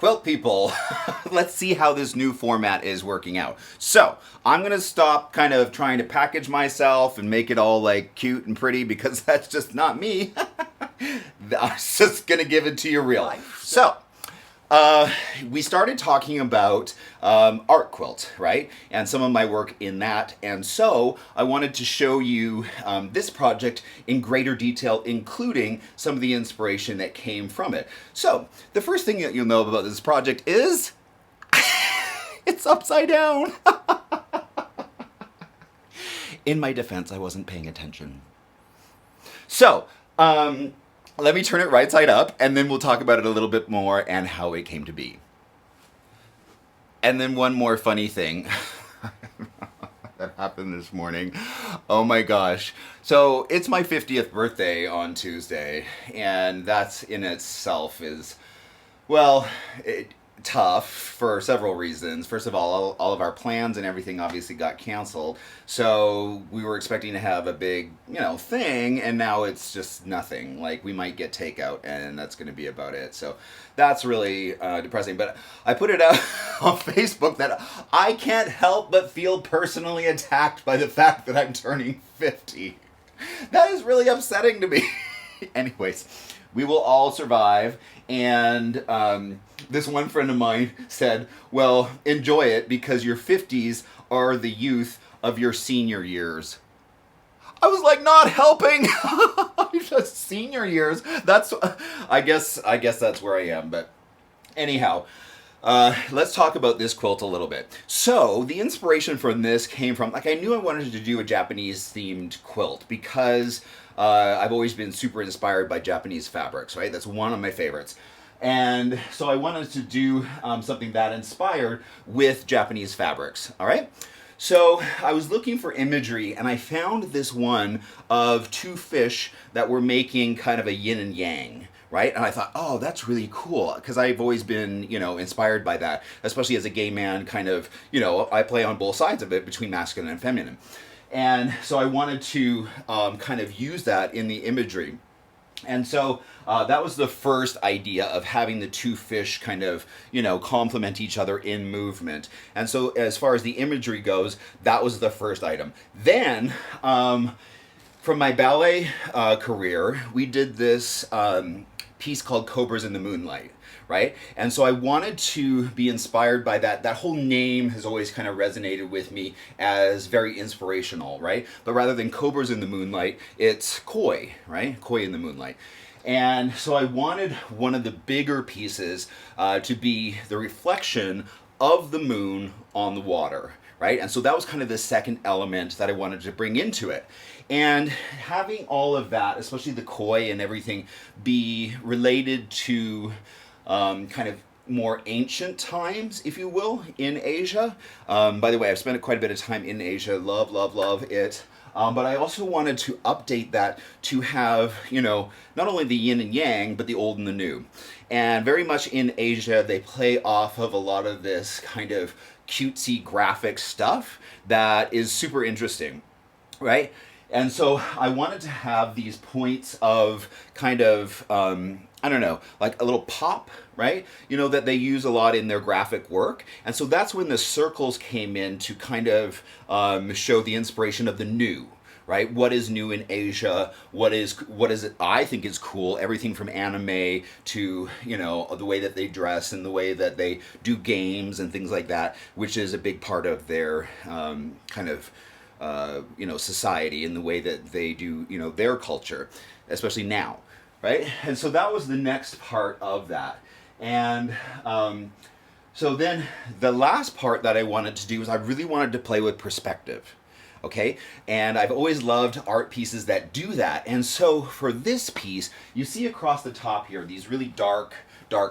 Quilt people, let's see how this new format is working out. So, I'm going to stop kind of trying to package myself and make it all like cute and pretty because that's just not me. I'm just going to give it to you real. So, we started talking about art quilt, right? And some of my work in that. And so I wanted to show you this project in greater detail, including some of the inspiration that came from it. So the first thing that you'll know about this project is it's upside down. In my defense, I wasn't paying attention. So, let me turn it right side up, and then we'll talk about it a little bit more and how it came to be. And then one more funny thing that happened this morning. Oh my gosh. So it's my 50th birthday on Tuesday, and that's in itself is, well, tough for several reasons. First of all of our plans and everything obviously got canceled. So we were expecting to have a big, thing, and now it's just nothing. Like, we might get takeout, and that's going to be about it. So that's really depressing. But I put it out on Facebook that I can't help but feel personally attacked by the fact that I'm turning 50. That is really upsetting to me. Anyways, we will all survive. And this one friend of mine said, well, enjoy it because your 50s are the youth of your senior years. I was like, not helping. Just senior years. That's, I guess that's where I am. But anyhow, let's talk about this quilt a little bit. So the inspiration from this came from, I knew I wanted to do a Japanese themed quilt because I've always been super inspired by Japanese fabrics, right? That's one of my favorites. And so I wanted to do something that inspired with Japanese fabrics, all right? So I was looking for imagery, and I found this one of two fish that were making kind of a yin and yang, right? And I thought, oh, that's really cool, because I've always been, inspired by that, especially as a gay man, kind of, I play on both sides of it between masculine and feminine. And so I wanted to kind of use that in the imagery. And so that was the first idea of having the two fish kind of, complement each other in movement. And so as far as the imagery goes, that was the first item. Then, from my ballet career, we did this piece called Cobras in the Moonlight. Right? And so I wanted to be inspired by that. That whole name has always kind of resonated with me as very inspirational, right? But rather than Cobras in the Moonlight, it's Koi, right? Koi in the Moonlight. And so I wanted one of the bigger pieces to be the reflection of the moon on the water, right? And so that was kind of the second element that I wanted to bring into it. And having all of that, especially the koi and everything, be related to kind of more ancient times, if you will, in Asia. By the way, I've spent quite a bit of time in Asia. Love, love, love it. But I also wanted to update that to have, not only the yin and yang, but the old and the new. And very much in Asia, they play off of a lot of this kind of cutesy graphic stuff that is super interesting, right? And so I wanted to have these points of kind of, like a little pop, right? That they use a lot in their graphic work. And so that's when the circles came in to kind of show the inspiration of the new, right? What is new in Asia? What is it I think is cool? Everything from anime to, the way that they dress and the way that they do games and things like that, which is a big part of their kind of society and the way that they do, their culture, especially now, right? And so that was the next part of that. And so then the last part that I wanted to do is I really wanted to play with perspective, okay? And I've always loved art pieces that do that. And so for this piece, you see across the top here, these really dark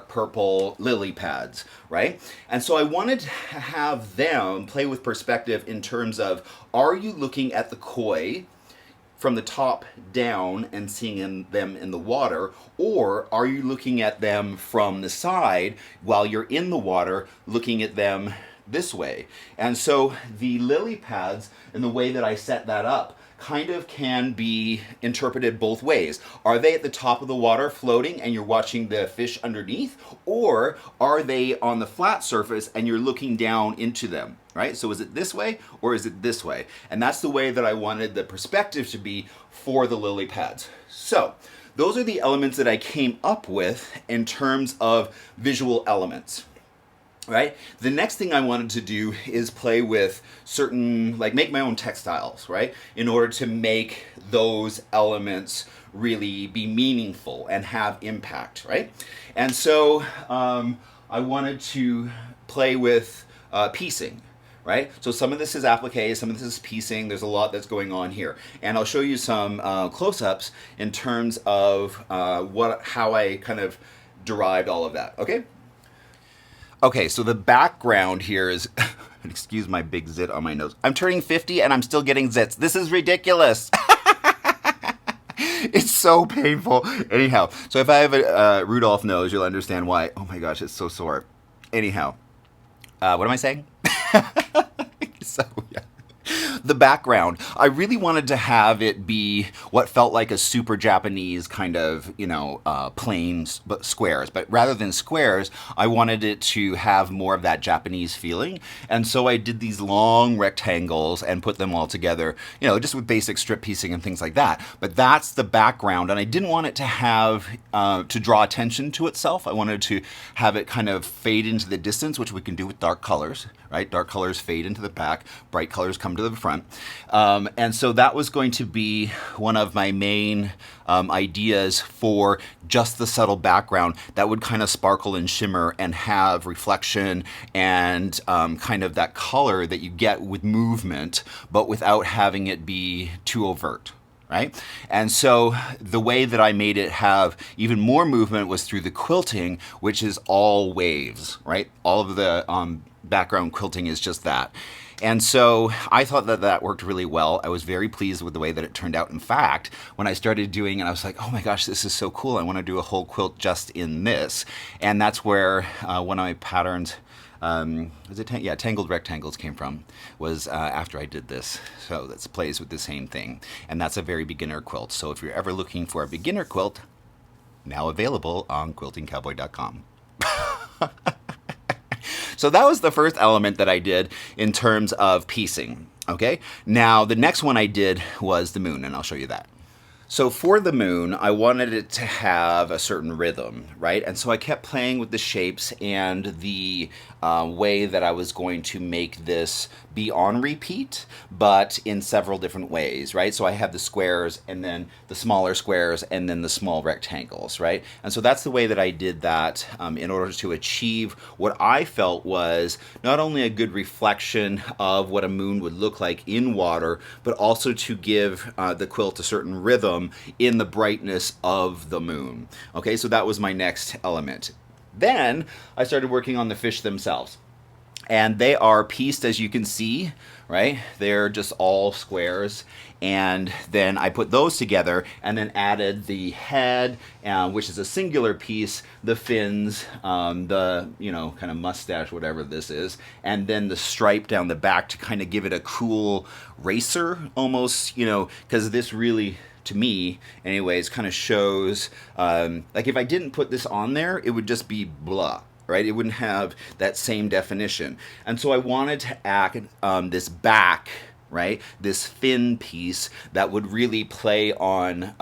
purple lily pads, right? And so I wanted to have them play with perspective in terms of, are you looking at the koi from the top down and seeing them in the water, or are you looking at them from the side while you're in the water looking at them this way? And so the lily pads and the way that I set that up kind of can be interpreted both ways. Are they at the top of the water floating and you're watching the fish underneath? Or are they on the flat surface and you're looking down into them? Right? So is it this way or is it this way? And that's the way that I wanted the perspective to be for the lily pads. So those are the elements that I came up with in terms of visual elements. Right? The next thing I wanted to do is play with certain, like make my own textiles, right? In order to make those elements really be meaningful and have impact, right? And so I wanted to play with piecing, right? So some of this is applique, some of this is piecing. There's a lot that's going on here. And I'll show you some close-ups in terms of how I kind of derived all of that, okay? Okay, so the background here is, excuse my big zit on my nose. I'm turning 50 and I'm still getting zits. This is ridiculous. It's so painful. Anyhow, so if I have a Rudolph nose, you'll understand why. Oh my gosh, it's so sore. Anyhow, what am I saying? So, yeah. The background, I really wanted to have it be what felt like a super Japanese kind of, plain squares. But rather than squares, I wanted it to have more of that Japanese feeling. And so I did these long rectangles and put them all together, just with basic strip piecing and things like that. But that's the background. And I didn't want it to have, to draw attention to itself. I wanted to have it kind of fade into the distance, which we can do with dark colors, right? Dark colors fade into the back, bright colors come to the front. And so that was going to be one of my main ideas for just the subtle background that would kind of sparkle and shimmer and have reflection and kind of that color that you get with movement, but without having it be too overt. Right? And so the way that I made it have even more movement was through the quilting, which is all waves, right? All of the background quilting is just that. And so I thought that that worked really well. I was very pleased with the way that it turned out. In fact, when I started doing it, I was like, oh my gosh, this is so cool. I want to do a whole quilt just in this. And that's where one of my patterns, Tangled Rectangles came from, was after I did this. So that plays with the same thing. And that's a very beginner quilt. So if you're ever looking for a beginner quilt, now available on quiltingcowboy.com. So that was the first element that I did in terms of piecing, okay? Now, the next one I did was the moon, and I'll show you that. So for the moon, I wanted it to have a certain rhythm, right? And so I kept playing with the shapes and the way that I was going to make this be on repeat, but in several different ways, right? So I have the squares and then the smaller squares and then the small rectangles, right? And so that's the way that I did that in order to achieve what I felt was not only a good reflection of what a moon would look like in water, but also to give the quilt a certain rhythm in the brightness of the moon. Okay, so that was my next element. Then I started working on the fish themselves. And they are pieced, as you can see, right? They're just all squares. And then I put those together and then added the head, which is a singular piece, the fins, the, kind of mustache, whatever this is, and then the stripe down the back to kind of give it a cool racer almost, because this really, to me, anyways, kind of shows, like if I didn't put this on there, it would just be blah. Right? It wouldn't have that same definition. And so I wanted to add this back, right? This fin piece that would really play on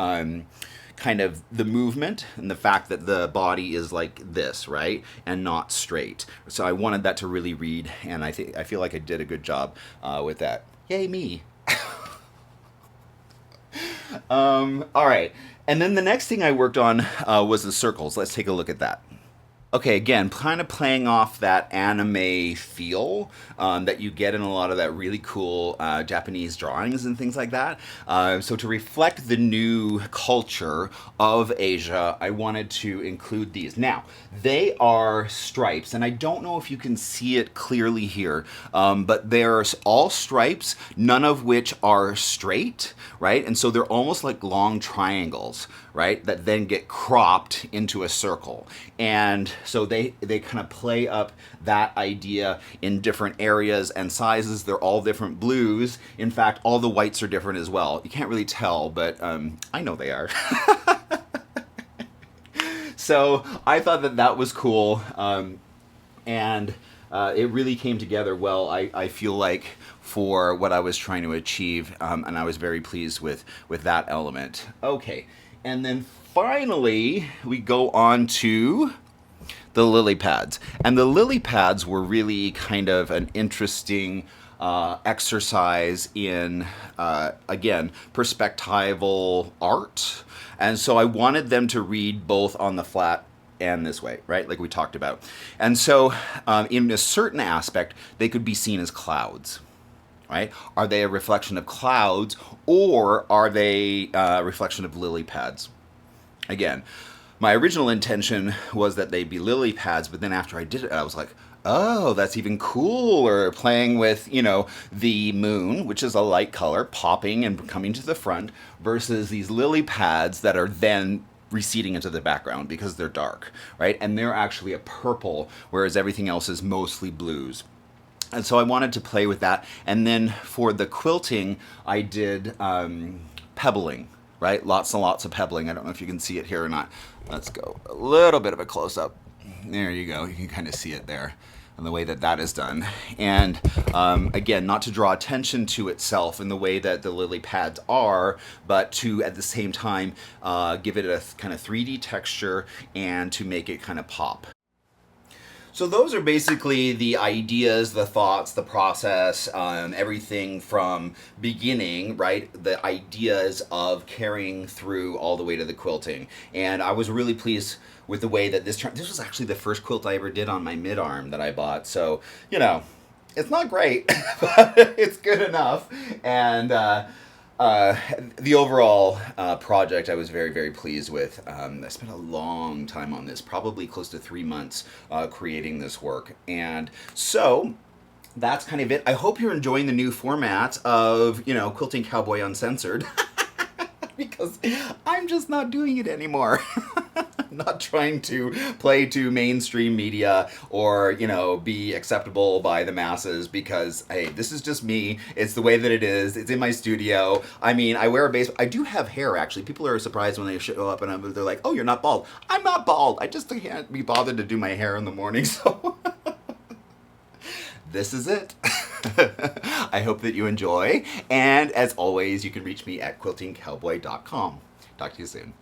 kind of the movement and the fact that the body is like this, right? And not straight. So I wanted that to really read, and I feel like I did a good job with that. Yay me. All right. And then the next thing I worked on was the circles. Let's take a look at that. Okay, again, kind of playing off that anime feel that you get in a lot of that really cool Japanese drawings and things like that. So to reflect the new culture of Asia, I wanted to include these. Now, they are stripes, and I don't know if you can see it clearly here, but they're all stripes, none of which are straight, right? And so they're almost like long triangles, right? That then get cropped into a circle. And So they kind of play up that idea in different areas and sizes. They're all different blues. In fact, all the whites are different as well. You can't really tell, but I know they are. So I thought that that was cool, and it really came together well. I feel like for what I was trying to achieve, and I was very pleased with that element. Okay, and then finally we go on to the lily pads, and the lily pads were really kind of an interesting exercise in again, perspectival art. And so I wanted them to read both on the flat and this way, right? Like we talked about. And so in a certain aspect, they could be seen as clouds, right? Are they a reflection of clouds, or are they a reflection of lily pads? Again, my original intention was that they'd be lily pads, but then after I did it, I was like, oh, that's even cooler, playing with, you know, the moon, which is a light color, popping and coming to the front, versus these lily pads that are then receding into the background because they're dark, right? And they're actually a purple, whereas everything else is mostly blues. And so I wanted to play with that. And then for the quilting, I did pebbling, right? Lots and lots of pebbling. I don't know if you can see it here or not. Let's go a little bit of a close-up. There you go. You can kind of see it there, and the way that that is done. And again, not to draw attention to itself in the way that the lily pads are, but to at the same time give it a kind of 3D texture and to make it kind of pop. So those are basically the ideas, the thoughts, the process, everything from beginning, right? The ideas of carrying through all the way to the quilting. And I was really pleased with the way that this was actually the first quilt I ever did on my mid-arm that I bought. So, you know, it's not great, but it's good enough. And the overall project I was very, very pleased with. I spent a long time on this, probably close to 3 months creating this work. And so that's kind of it. I hope you're enjoying the new format of, you know, Quilting Cowboy Uncensored. Because I'm just not doing it anymore. Not trying to play to mainstream media or, you know, be acceptable by the masses, because, hey, this is just me. It's the way that it is. It's in my studio. I mean, I wear a base. I do have hair, actually. People are surprised when they show up and they're like, oh, you're not bald. I'm not bald. I just can't be bothered to do my hair in the morning, so... This is it. I hope that you enjoy. And as always, you can reach me at quiltingcowboy.com. Talk to you soon.